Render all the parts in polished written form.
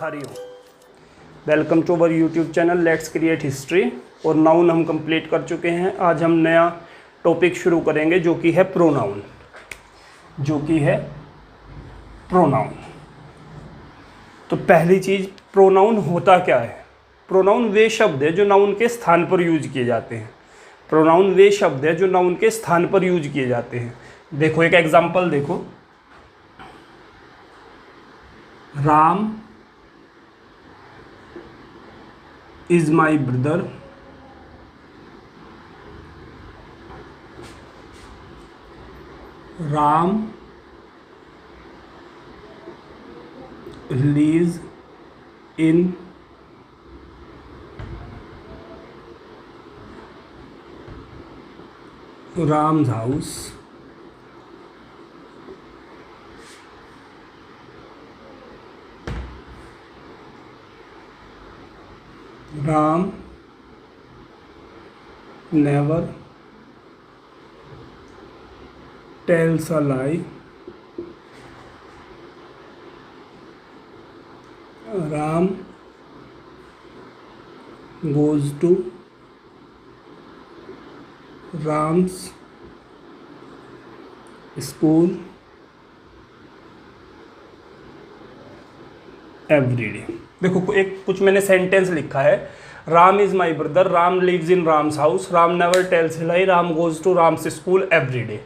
Hariom. Welcome to our YouTube channel let's create history. और noun हम complete कर चुके हैं। आज हम नया टॉपिक शुरू करेंगे जो कि है प्रोनाउन। तो पहली चीज़, प्रोनाउन होता क्या है? प्रोनाउन वे शब्द है जो नाउन के स्थान पर यूज किए जाते हैं। प्रोनाउन वे शब्द है जो नाउन के स्थान पर यूज किए जाते हैं। देखो एक एग्जांपल देखो, Ram is my brother, Ram lives in Ram's house. Ram never tells a lie. Ram goes to Ram's school every day। देखो एक कुछ मैंने सेंटेंस लिखा है, Ram is my brother, Ram lives in Ram's house, Ram never tells a lie, Ram goes to Ram's school every day.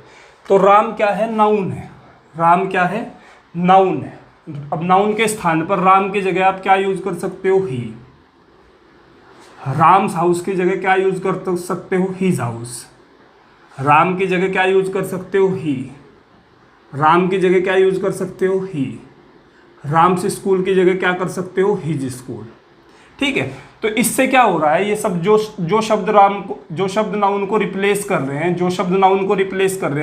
तो राम क्या है? Noun है। राम क्या है? नाउन है। अब नाउन के स्थान पर राम की जगह आप क्या यूज कर सकते हो? ही। राम्स हाउस की जगह क्या यूज कर सकते हो? His house. राम की जगह क्या यूज कर सकते हो? ही। राम की जगह क्या यूज कर सकते हो? ही। राम्स स्कूल की जगह क्या कर सकते हो? His school. ठीक है। तो इससे क्या हो रहा है? ये सब जो शब्द नाउन को रिप्लेस कर रहे हैं,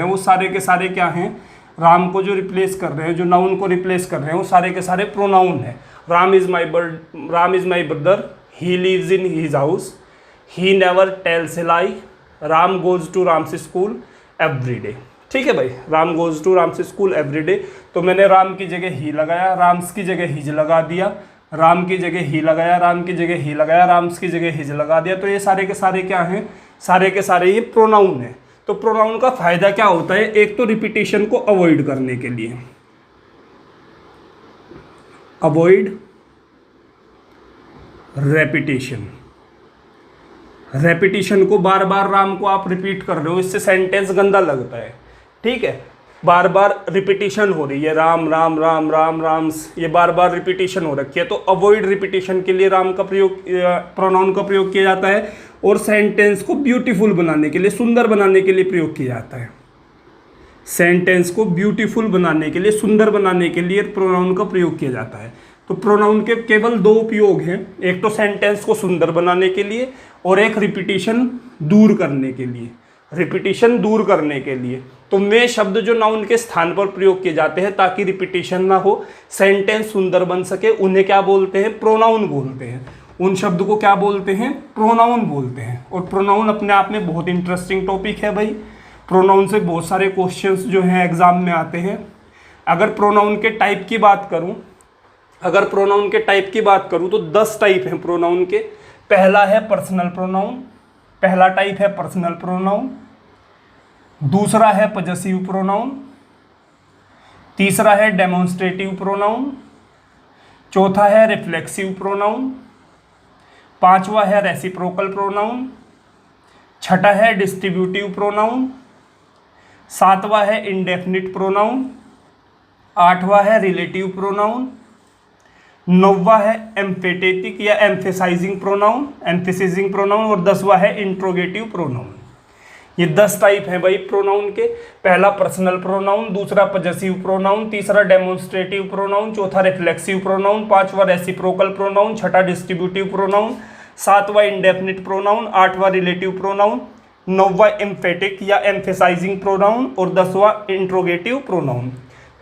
वो सारे के सारे क्या हैं? राम को जो रिप्लेस कर रहे हैं, जो नाउन को रिप्लेस कर रहे हैं, वो सारे के सारे प्रोनाउन है। Ram is my brother, he lives in his house, he never tells a lie, Ram goes to Ram's school every day. ठीक है भाई, Ram goes to Ram's school every day. तो मैंने राम की जगह ही लगाया, राम्स की जगह हिज लगा दिया, राम की जगह ही लगाया, राम की जगह ही लगाया, राम्स की जगह हिज लगा दिया। तो ये सारे के सारे क्या हैं? सारे के सारे ये प्रोनाउन है। तो प्रोनाउन का फायदा क्या होता है? एक तो रिपीटिशन को अवॉइड करने के लिए, अवॉइड रेपिटेशन को बार बार राम को आप रिपीट कर रहे हो, इससे सेंटेंस गंदा लगता है। ठीक है, बार बार रिपीटिशन हो रही है, राम राम राम राम राम्स, ये बार बार रिपीटिशन हो रखी है। तो अवॉइड रिपीटिशन के लिए राम का प्रयोग, प्रोनाउन का प्रयोग किया जाता है। और सेंटेंस को ब्यूटीफुल बनाने के लिए, सुंदर बनाने के लिए प्रयोग किया जाता है। सेंटेंस को ब्यूटीफुल बनाने के लिए, सुंदर बनाने के लिए प्रोनाउन का प्रयोग किया जाता है। तो प्रोनाउन के केवल दो उपयोग हैं, एक तो सेंटेंस को सुंदर बनाने के लिए और एक रिपीटिशन दूर करने के लिए। तो वे शब्द जो नाउन के स्थान पर प्रयोग किए जाते हैं ताकि रिपीटिशन ना हो, सेंटेंस सुंदर बन सके, उन्हें क्या बोलते हैं? प्रोनाउन बोलते हैं। उन शब्द को क्या बोलते हैं? प्रोनाउन बोलते हैं। और प्रोनाउन अपने आप में बहुत इंटरेस्टिंग टॉपिक है भाई। प्रोनाउन से बहुत सारे क्वेश्चंस जो हैं एग्जाम में आते हैं। अगर प्रोनाउन के टाइप की बात करूं तो 10 टाइप हैं प्रोनाउन के। पहला है पर्सनल प्रोनाउन, पहला टाइप है पर्सनल प्रोनाउन। दूसरा है पजेसिव प्रोनाउन, तीसरा है डेमोन्स्ट्रेटिव प्रोनाउन, चौथा है रिफ्लेक्सिव प्रोनाउन, पांचवा है रेसिप्रोकल प्रोनाउन, छठा है डिस्ट्रीब्यूटिव प्रोनाउन, सातवां है इंडेफिनिट प्रोनाउन, आठवां है रिलेटिव प्रोनाउन, नौवां है एम्फेटेटिक या एम्फेसाइजिंग प्रोनाउन, और 10वां है इंट्रोगेटिव प्रोनाउन। ये 10 टाइप हैं भाई प्रोनाउन के। पहला पर्सनल प्रोनाउन, दूसरा पजेसिव प्रोनाउन, तीसरा डेमोन्स्ट्रेटिव प्रोनाउन, चौथा रिफ्लेक्सिव प्रोनाउन, पांचवा रेसिप्रोकल प्रोनाउन, छठा डिस्ट्रीब्यूटिव प्रोनाउन, सातवां इंडेफिनिट प्रोनाउन, आठवां रिलेटिव प्रोनाउन, नौवां एम्फेटिक या एम्फेसाइजिंग प्रोनाउन और 10वां इंट्रोगेटिव प्रोनाउन।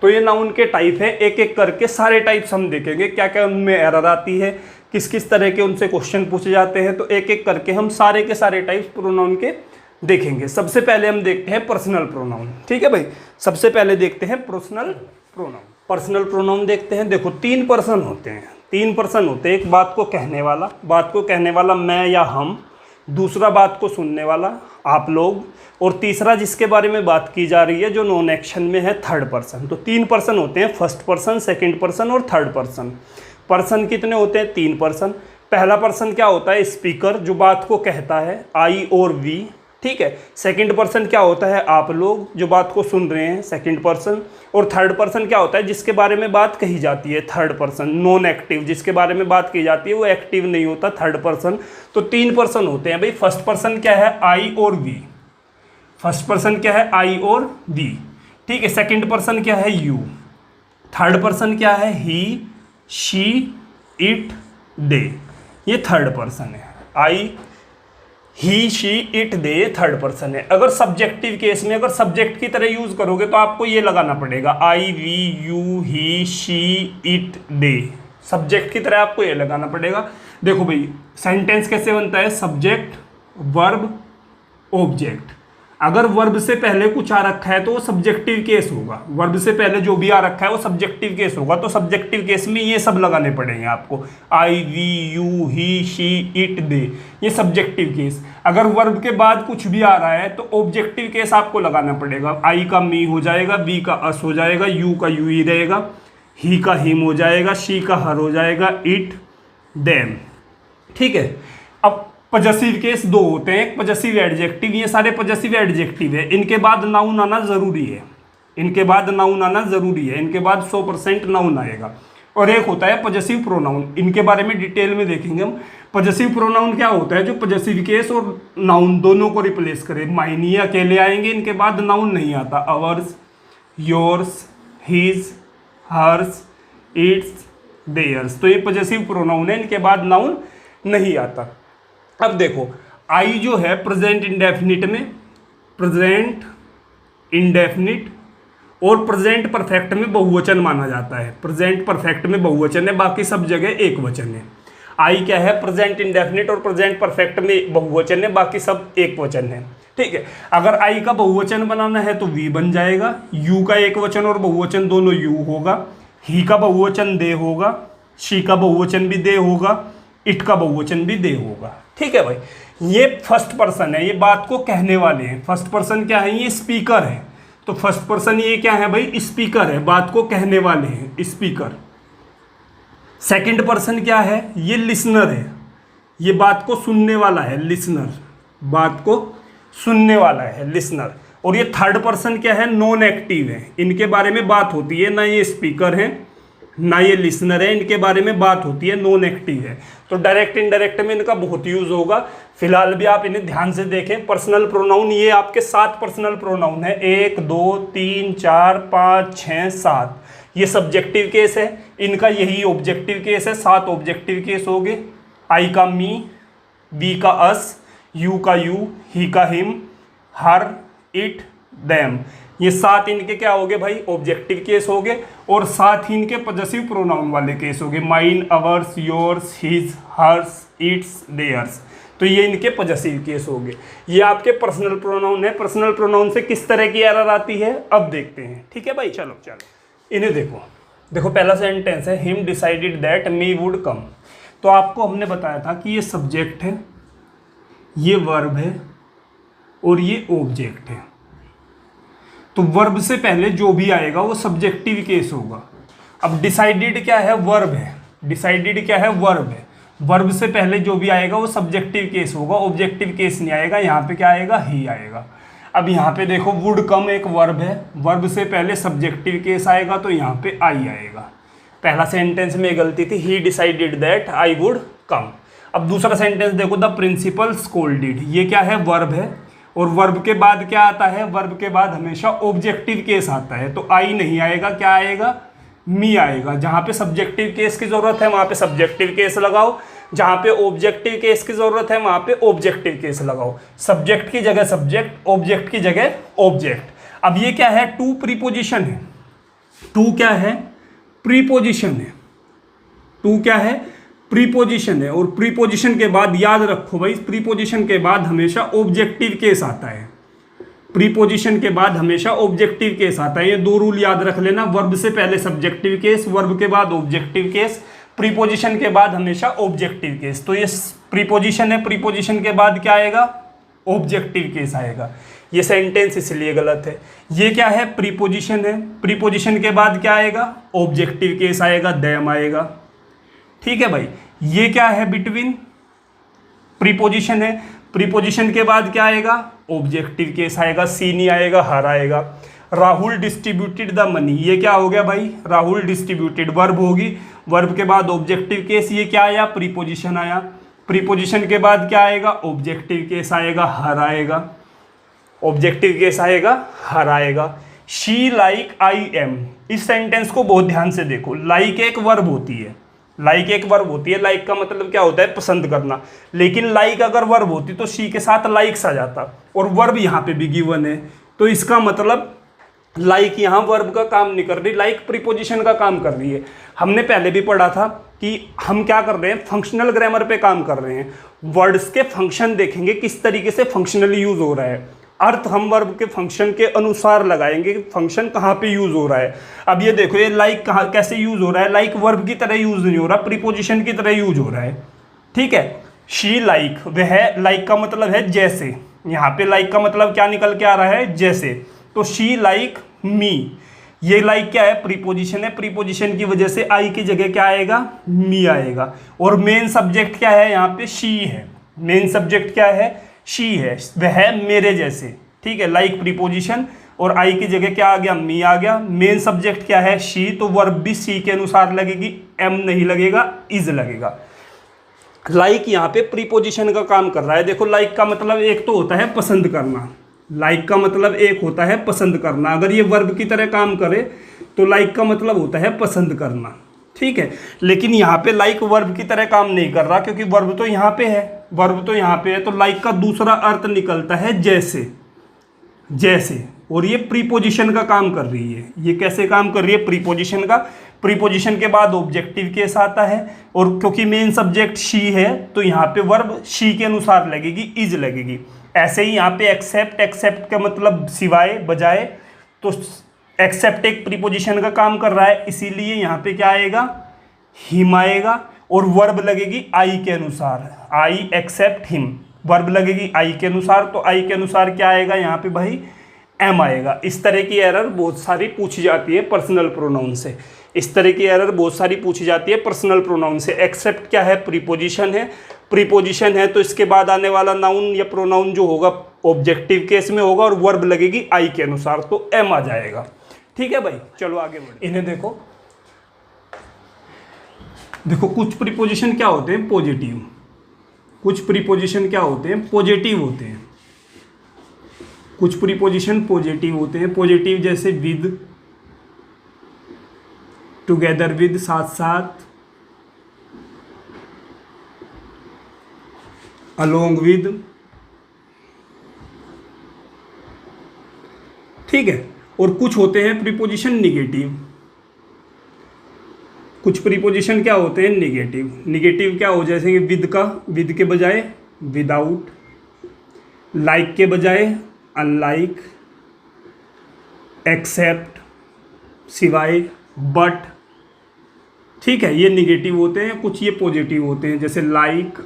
तो ये नाउन के टाइप है। एक एक करके सारे टाइप्स हम देखेंगे, क्या क्या उनमें एरर आती है, किस किस तरह के उनसे क्वेश्चन पूछे जाते हैं। तो एक एक करके हम सारे के सारे टाइप्स प्रोनाउन के देखेंगे। सबसे पहले हम देखते हैं पर्सनल प्रोनाउन। ठीक है भाई, सबसे पहले देखते हैं पर्सनल प्रोनाउन। पर्सनल प्रोनाउन देखते हैं। देखो 3 पर्सन होते हैं, तीन पर्सन होते हैं, एक बात को कहने वाला मैं या हम, दूसरा बात को सुनने वाला आप लोग, और तीसरा जिसके बारे में बात की जा रही है जो नॉन एक्शन में है, थर्ड पर्सन। तो तीन पर्सन होते हैं, फर्स्ट पर्सन, सेकंड पर्सन और थर्ड पर्सन। पर्सन कितने होते हैं? तीन पर्सन। पहला पर्सन क्या होता है? स्पीकर, जो बात को कहता है, आई और वी, ठीक है। सेकंड पर्सन क्या होता है? आप लोग, जो बात को सुन रहे हैं, सेकंड पर्सन। और थर्ड पर्सन क्या होता है? जिसके बारे में बात कही जाती है, थर्ड पर्सन। नॉन एक्टिव, जिसके बारे में बात की जाती है वो एक्टिव नहीं होता, थर्ड पर्सन। तो तीन पर्सन होते हैं भाई। फर्स्ट पर्सन क्या है? आई और वी। फर्स्ट पर्सन क्या है? आई और वी, ठीक है। सेकंड पर्सन क्या है? यू। थर्ड पर्सन क्या है? He, she, it, they. ये थर्ड पर्सन है। I, he, she, it, they, third person है। अगर सब्जेक्टिव केस में अगर सब्जेक्ट की तरह यूज करोगे तो आपको ये लगाना पड़ेगा, I, we, you, he, she, it, they. Subject की तरह आपको ये लगाना पड़ेगा। देखो भाई, सेंटेंस कैसे बनता है? Subject, verb, object. अगर वर्ब से पहले कुछ आ रखा है तो वो सब्जेक्टिव केस होगा। वर्ब से पहले जो भी आ रखा है वो सब्जेक्टिव केस होगा। तो सब्जेक्टिव केस में ये सब लगाने पड़ेंगे आपको, I, we, you, he, she, it, they, ये सब्जेक्टिव केस। अगर वर्ब के बाद कुछ भी आ रहा है तो ऑब्जेक्टिव केस आपको लगाना पड़ेगा। आई का मी हो जाएगा, वी का अस हो जाएगा, यू का यू ही रहेगा, ही का हिम हो जाएगा, शी का हर हो जाएगा, इट, देम, ठीक है। अब पजेसिव केस दो होते हैं, एक पजेसिव एडजेक्टिव, ये सारे पजेसिव एडजेक्टिव है, इनके बाद नाउन आना जरूरी है, इनके बाद नाउन आना जरूरी है, इनके बाद 100% नाउन आएगा। और एक होता है पजेसिव प्रोनाउन, इनके बारे में डिटेल में देखेंगे हम। पजेसिव प्रोनाउन क्या होता है? जो पजेसिव केस और नाउन दोनों को रिप्लेस करे। माइन ये अकेले आएंगे, इनके बाद नाउन नहीं आता। Ours, yours, his, hers, its, theirs, तो ये पजेसिव प्रोनाउन है, इनके बाद नाउन नहीं आता। अब देखो, आई जो है प्रेजेंट इंडेफिनिट में, प्रेजेंट इंडेफिनिट और प्रेजेंट परफेक्ट में बहुवचन माना जाता है। प्रेजेंट परफेक्ट में बहुवचन है, बाकी सब जगह एक वचन है। आई क्या है? प्रेजेंट इंडेफिनिट और प्रेजेंट परफेक्ट में बहुवचन है, बाकी सब एक वचन है, ठीक है। अगर आई का बहुवचन बनाना है तो वी बन जाएगा, यू का एक वचन और बहुवचन दोनों यू होगा, ही का बहुवचन दे होगा, शी का बहुवचन भी दे होगा, इट का बहुवचन भी दे होगा, ठीक है भाई। ये फर्स्ट पर्सन है, ये बात को कहने वाले हैं। फर्स्ट पर्सन क्या है? ये स्पीकर है। तो फर्स्ट पर्सन ये क्या है भाई? स्पीकर है, बात को कहने वाले हैं, स्पीकर। सेकंड पर्सन क्या है? ये लिसनर है, ये बात को सुनने वाला है, लिसनर, बात को सुनने वाला है, लिसनर। और ये थर्ड पर्सन क्या है? नॉन एक्टिव है, इनके बारे में बात होती है, ना ये स्पीकर है ना ये लिसनर है, इनके बारे में बात होती है, नॉन एक्टिव है। तो डायरेक्ट इनडायरेक्ट में इनका बहुत यूज होगा। फिलहाल भी आप इन्हें ध्यान से देखें। पर्सनल प्रोनाउन, ये आपके 7 पर्सनल प्रोनाउन है, 1, 2, 3, 4, 5, 6, 7। ये सब्जेक्टिव केस है, इनका यही ऑब्जेक्टिव केस है। 7 ऑब्जेक्टिव केस हो गए। आई का मी, वी का अस, यू का यू, ही का हिम, हर, इट, देम, ये 7 इनके क्या हो गए भाई? ऑब्जेक्टिव केस हो गए। और 7 ही इनके पजेसिव प्रोनाउन वाले केस हो गए, mine, ours, yours, his, hers, its, theirs. तो ये इनके पजेसिव केस हो गए। ये आपके पर्सनल प्रोनाउन है। पर्सनल प्रोनाउन से किस तरह की एरर आती है अब देखते हैं, ठीक है भाई। चलो इन्हें देखो पहला सेंटेंस है, him decided that me would come. तो आपको हमने बताया था कि ये सब्जेक्ट है, ये वर्ब है और ये ऑब्जेक्ट है। तो वर्ब से पहले जो भी आएगा वो सब्जेक्टिव केस होगा। अब डिसाइडेड क्या है? वर्ब है। डिसाइडेड क्या है? वर्ब है। वर्ब से पहले जो भी आएगा वो सब्जेक्टिव केस होगा, ऑब्जेक्टिव केस नहीं आएगा। यहाँ पे क्या आएगा? ही आएगा। अब यहाँ पे देखो, वुड कम एक वर्ब है, वर्ब से पहले सब्जेक्टिव केस आएगा तो यहाँ पे आई आएगा। पहला सेंटेंस में गलती थी, ही decided that I would come. अब दूसरा सेंटेंस देखो, द प्रिंसिपल स्कोल्डेड। ये क्या है? वर्ब है। और वर्ब के बाद क्या आता है? वर्ब के बाद हमेशा ऑब्जेक्टिव केस आता है। तो आई नहीं आएगा, क्या आएगा? मी आएगा। जहाँ पे सब्जेक्टिव केस की जरूरत है वहाँ पे सब्जेक्टिव केस लगाओ, जहाँ पे ऑब्जेक्टिव केस की जरूरत है वहाँ पे ऑब्जेक्टिव केस लगाओ। सब्जेक्ट की जगह सब्जेक्ट, ऑब्जेक्ट की जगह ऑब्जेक्ट। अब ये क्या है? टू प्रीपोजिशन है। टू क्या है? प्रीपोजिशन है। टू क्या है? प्रीपोजिशन है। और प्रीपोजिशन के बाद याद रखो भाई, प्रीपोजिशन के बाद हमेशा ऑब्जेक्टिव केस आता है। प्रीपोजिशन के बाद हमेशा ऑब्जेक्टिव केस आता है। ये 2 रूल याद रख लेना, वर्ब से पहले सब्जेक्टिव केस, वर्ब के बाद ऑब्जेक्टिव केस, प्रीपोजिशन के बाद हमेशा ऑब्जेक्टिव केस। तो ये प्रीपोजिशन है, प्रीपोजिशन के बाद क्या आएगा, ऑब्जेक्टिव केस आएगा। ये सेंटेंस इसलिए गलत है। ये क्या है, प्रीपोजिशन है, प्रीपोजिशन के बाद क्या आएगा, ऑब्जेक्टिव केस आएगा, देम आएगा। ठीक है भाई। ये क्या है, बिटवीन, प्रीपोजिशन है, प्रीपोजिशन के बाद क्या आएगा, ऑब्जेक्टिव केस आएगा, सी नहीं आएगा, हर आएगा। राहुल डिस्ट्रीब्यूटेड द मनी, ये क्या हो गया भाई, राहुल डिस्ट्रीब्यूटेड, वर्ब होगी, वर्ब के बाद ऑब्जेक्टिव केस, ये क्या आया, प्रीपोजिशन आया, प्रीपोजिशन के बाद क्या आएगा, ऑब्जेक्टिव केस आएगा, हर आएगा, ऑब्जेक्टिव केस आएगा, हर आएगा। शी लाइक आई एम, इस सेंटेंस को बहुत ध्यान से देखो। लाइक एक वर्ब होती है, लाइक एक वर्ब होती है, लाइक का मतलब क्या होता है, पसंद करना। लेकिन लाइक अगर वर्ब होती तो शी के साथ लाइक्स आ जाता, और वर्ब यहाँ पे भी गिवन है, तो इसका मतलब लाइक यहाँ वर्ब का काम नहीं कर रही, लाइक प्रीपोजिशन का काम कर रही है। हमने पहले भी पढ़ा था कि हम क्या कर रहे हैं, फंक्शनल ग्रामर पे काम कर रहे हैं। वर्ड्स के फंक्शन देखेंगे, किस तरीके से फंक्शनली यूज हो रहा है, अर्थ हम वर्ब के फंक्शन के अनुसार लगाएंगे, फंक्शन कहाँ पे यूज हो रहा है। अब ये देखो, ये लाइक कहाँ कैसे यूज हो रहा है, लाइक वर्ब की तरह यूज नहीं हो रहा, प्रीपोजिशन की तरह यूज हो रहा है। ठीक है। शी लाइक, वह, लाइक का मतलब है जैसे, यहाँ पे लाइक का मतलब क्या निकल के आ रहा है, जैसे। तो शी लाइक मी, ये लाइक क्या है, प्रीपोजिशन है, प्रीपोजिशन की वजह से आई की जगह क्या आएगा, मी आएगा। और मेन सब्जेक्ट क्या है, यहाँ पे शी है, मेन सब्जेक्ट क्या है, शी है, वह मेरे जैसे। ठीक है। लाइक प्रीपोजिशन और आई की जगह क्या आ गया, मी आ गया। मेन सब्जेक्ट क्या है, शी, तो वर्ब भी शी के अनुसार लगेगी, एम नहीं लगेगा, इज लगेगा। लाइक यहाँ पे प्रीपोजिशन का काम कर रहा है। देखो, लाइक का मतलब एक तो होता है पसंद करना, लाइक का मतलब एक होता है पसंद करना। अगर ये वर्ब की तरह काम करे तो लाइक का मतलब होता है पसंद करना। ठीक है। लेकिन यहाँ पे लाइक वर्ब की तरह काम नहीं कर रहा, क्योंकि वर्ब तो यहाँ पे है, वर्ब तो यहाँ पे है, तो लाइक का दूसरा अर्थ निकलता है जैसे, जैसे। और ये प्रीपोजिशन का काम कर रही है। ये कैसे काम कर रही है, प्रीपोजिशन का, प्रीपोजिशन के बाद ऑब्जेक्टिव केस आता है, और क्योंकि मेन सब्जेक्ट शी है तो यहाँ पे वर्ब शी के अनुसार लगेगी, इज लगेगी। ऐसे ही यहाँ पे एक्सेप्ट, एक्सेप्ट का मतलब सिवाय, बजाय, तो एक्सेप्ट एक प्रीपोजिशन का काम कर रहा है, इसीलिए यहाँ पे क्या आएगा, हिम आएगा, और वर्ब लगेगी आई के अनुसार, आई एक्सेप्ट हिम, वर्ब लगेगी आई के अनुसार, तो आई के अनुसार क्या आएगा यहाँ पे भाई, एम आएगा। इस तरह की एरर बहुत सारी पूछी जाती है पर्सनल प्रोनाउन से, इस तरह की एरर बहुत सारी पूछी जाती है पर्सनल प्रोनाउन से। एक्सेप्ट क्या है, प्रीपोजिशन है, प्रीपोजिशन है तो इसके बाद आने वाला नाउन या प्रोनाउन जो होगा ऑब्जेक्टिव केस में होगा, और वर्ब लगेगी आई के अनुसार, तो एम आ जाएगा। ठीक है भाई, चलो आगे बढ़े। इन्हें देखो, देखो कुछ प्रीपोजिशन क्या होते हैं, पॉजिटिव, कुछ प्रीपोजिशन क्या होते हैं, पॉजिटिव होते हैं, कुछ प्रीपोजिशन पॉजिटिव होते हैं। पॉजिटिव जैसे विद, टुगेदर विद, साथ साथ, अलोंग विद। ठीक है। और कुछ होते हैं प्रीपोजिशन निगेटिव, कुछ प्रीपोजिशन क्या होते हैं, निगेटिव। निगेटिव क्या हो, जैसे कि विद का, विद के बजाय विदाउट, लाइक के बजाय अनलाइक, एक्सेप्ट सिवाय, बट। ठीक है, ये निगेटिव होते हैं। कुछ ये पॉजिटिव होते हैं, जैसे like,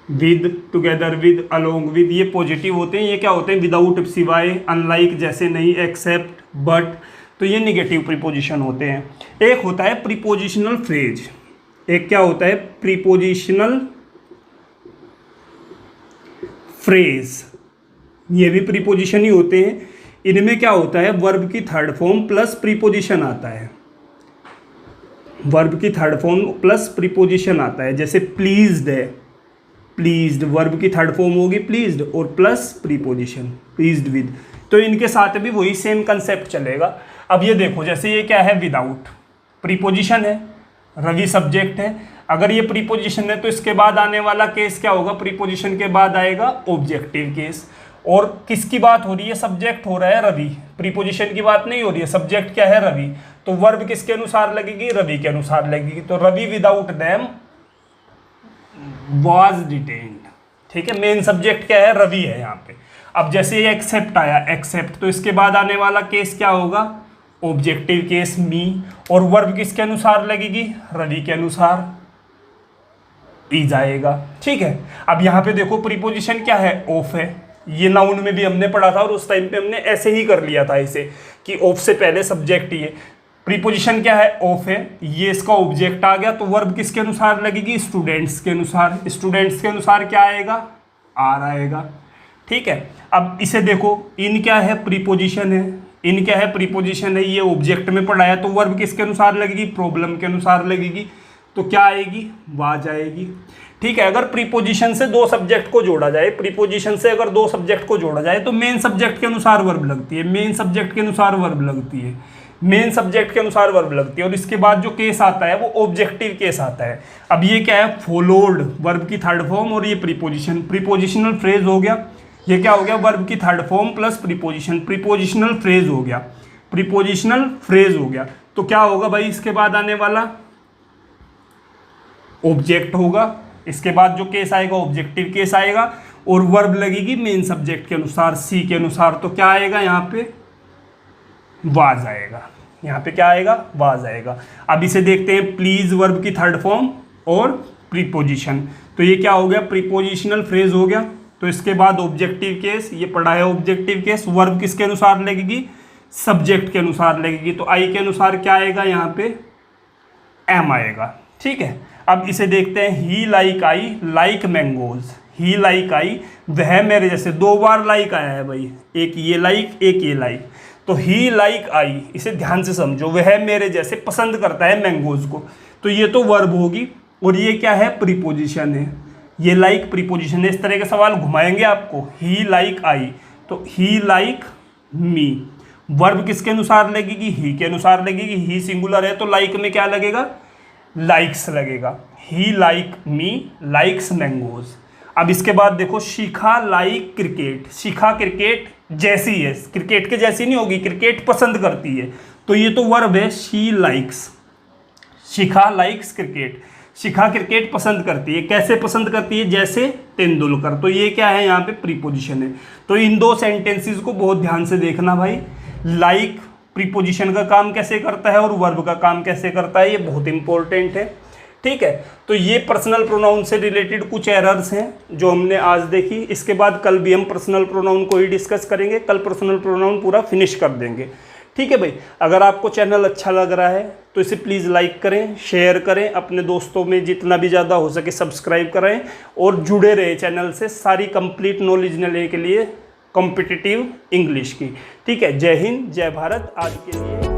with, together with, along with, ये पॉजिटिव होते हैं। ये क्या होते हैं, विदाउट सिवाय, अनलाइक जैसे नहीं, एक्सेप्ट, बट, तो ये निगेटिव प्रीपोजिशन होते हैं। एक होता है प्रीपोजिशनल फ्रेज, एक क्या होता है, प्रीपोजिशनल फ्रेज, ये भी प्रीपोजिशन ही होते हैं। इनमें क्या होता है, वर्ब की थर्ड फॉर्म प्लस प्रीपोजिशन आता है, वर्ब की थर्ड फॉर्म प्लस प्रीपोजिशन आता है। जैसे प्लीज्ड है, प्लीज्ड वर्ब की थर्ड फॉर्म होगी प्लीज्ड, और प्लस प्रीपोजिशन प्लीज्ड विद, तो इनके साथ भी वही सेम कंसेप्ट चलेगा। अब ये देखो, जैसे ये क्या है, विदाउट, प्रीपोजिशन है, रवि सब्जेक्ट है। अगर ये प्रीपोजिशन है तो इसके बाद आने वाला केस क्या होगा, प्रीपोजिशन के बाद आएगा ऑब्जेक्टिव केस। और किसकी बात हो रही है, सब्जेक्ट हो रहा है रवि, प्रीपोजिशन की बात नहीं हो रही है, सब्जेक्ट क्या है, रवि, तो वर्ब किसके अनुसार लगेगी, रवि के अनुसार लगेगी। तो Ravi without them was detained. ठीक है, मेन सब्जेक्ट क्या है, रवि है यहाँ पे। अब जैसे ये एक्सेप्ट आया, एक्सेप्ट, तो इसके बाद आने वाला केस क्या होगा, ऑब्जेक्टिव केस मी, और वर्ब किसके अनुसार लगेगी, रवि के अनुसार, इज आएगा। ठीक है, अब यहाँ पे देखो प्रीपोजिशन क्या है, ऑफ है। ये नाउन में भी हमने पढ़ा था और उस टाइम पे हमने ऐसे ही कर लिया था इसे कि ऑफ से पहले सब्जेक्ट ही है। प्रीपोजिशन क्या है, ऑफ है, ये इसका ऑब्जेक्ट आ गया, तो वर्ब किसके अनुसार लगेगी, स्टूडेंट्स के अनुसार। स्टूडेंट्स के अनुसार क्या आएगा, आर आएगा। ठीक है, अब इसे देखो, इन क्या है, प्रीपोजिशन है, इन क्या है, प्रीपोजिशन है, ये ऑब्जेक्ट में पढ़ा है, तो वर्ब किसके अनुसार लगेगी, प्रॉब्लम के अनुसार लगेगी, तो क्या आएगी, वाज आएगी। ठीक है, अगर प्रीपोजिशन से दो सब्जेक्ट को जोड़ा जाए, प्रीपोजिशन से अगर दो सब्जेक्ट को जोड़ा जाए तो मेन सब्जेक्ट के अनुसार वर्ब लगती है, मेन सब्जेक्ट के अनुसार वर्ब लगती है, मेन सब्जेक्ट के अनुसार वर्ब लगती है, और इसके बाद जो केस आता है वो ऑब्जेक्टिव केस आता है। अब ये क्या है, फॉलोड, वर्ब की थर्ड फॉर्म, और ये प्रीपोजिशन, प्रीपोजिशनल फ्रेज हो गया। ये क्या हो गया, वर्ब की third form plus preposition, prepositional phrase हो गया, प्रीपोजिशनल फ्रेज हो गया। तो क्या होगा भाई, इसके बाद आने वाला ऑब्जेक्ट होगा, इसके बाद जो केस आएगा ऑब्जेक्टिव केस आएगा, और वर्ब लगेगी मेन सब्जेक्ट के अनुसार, सी के अनुसार, तो क्या आएगा यहाँ पे, वाज आएगा। यहाँ पे क्या आएगा, वाज आएगा। अब इसे देखते हैं, प्लीज वर्ब की थर्ड फॉर्म और प्रीपोजिशन, तो ये क्या हो गया, प्रीपोजिशनल फ्रेज हो गया। तो इसके बाद ऑब्जेक्टिव केस, ये पढ़ा है ऑब्जेक्टिव केस, वर्ब किसके अनुसार लगेगी, सब्जेक्ट के अनुसार लगेगी, तो आई के अनुसार क्या आएगा, यहाँ पे एम आएगा। ठीक है, अब इसे देखते हैं, he like I, like mangoes, he like I, वह मेरे जैसे, दो बार लाइक आया है भाई, एक ये लाइक, एक ये लाइक, तो ही लाइक आई, इसे ध्यान से समझो, वह मेरे जैसे पसंद करता है मैंगोज को, तो ये तो वर्ब होगी, और ये क्या है, प्रीपोजिशन है, ये लाइक प्रीपोजिशन है। इस तरह के सवाल घुमाएंगे आपको, ही लाइक आई, तो ही लाइक मी, वर्ब किसके अनुसार लगेगी, ही के अनुसार लगेगी, ही सिंगुलर है तो लाइक में क्या लगेगा, लाइक्स लगेगा, ही लाइक मी लाइक्स मैंगोज। अब इसके बाद देखो, शिखा लाइक क्रिकेट, शिखा क्रिकेट जैसी है, क्रिकेट के जैसी नहीं होगी, क्रिकेट पसंद करती है, तो ये तो वर्ब है, she likes, Shikha likes cricket, Shikha cricket पसंद करती है, कैसे पसंद करती है, जैसे तेंदुलकर, तो ये क्या है, यहाँ पे प्रीपोजिशन है। तो इन दो सेंटेंसेस को बहुत ध्यान से देखना भाई, लाइक प्रीपोजिशन का काम कैसे करता है और वर्ब का काम कैसे करता है, ये बहुत इंपॉर्टेंट है। ठीक है, तो ये पर्सनल प्रोनाउन से रिलेटेड कुछ एरर्स हैं जो हमने आज देखी। इसके बाद कल भी हम पर्सनल प्रोनाउन को ही डिस्कस करेंगे, कल पर्सनल प्रोनाउन पूरा फिनिश कर देंगे। ठीक है भाई, अगर आपको चैनल अच्छा लग रहा है तो इसे प्लीज़ लाइक करें, शेयर करें, अपने दोस्तों में जितना भी ज़्यादा हो सके सब्सक्राइब करें, और जुड़े रहे चैनल से सारी कंप्लीट नॉलेज लेने के लिए कॉम्पिटिटिव इंग्लिश की। ठीक है, जय हिंद, जय भारत। आज के लिए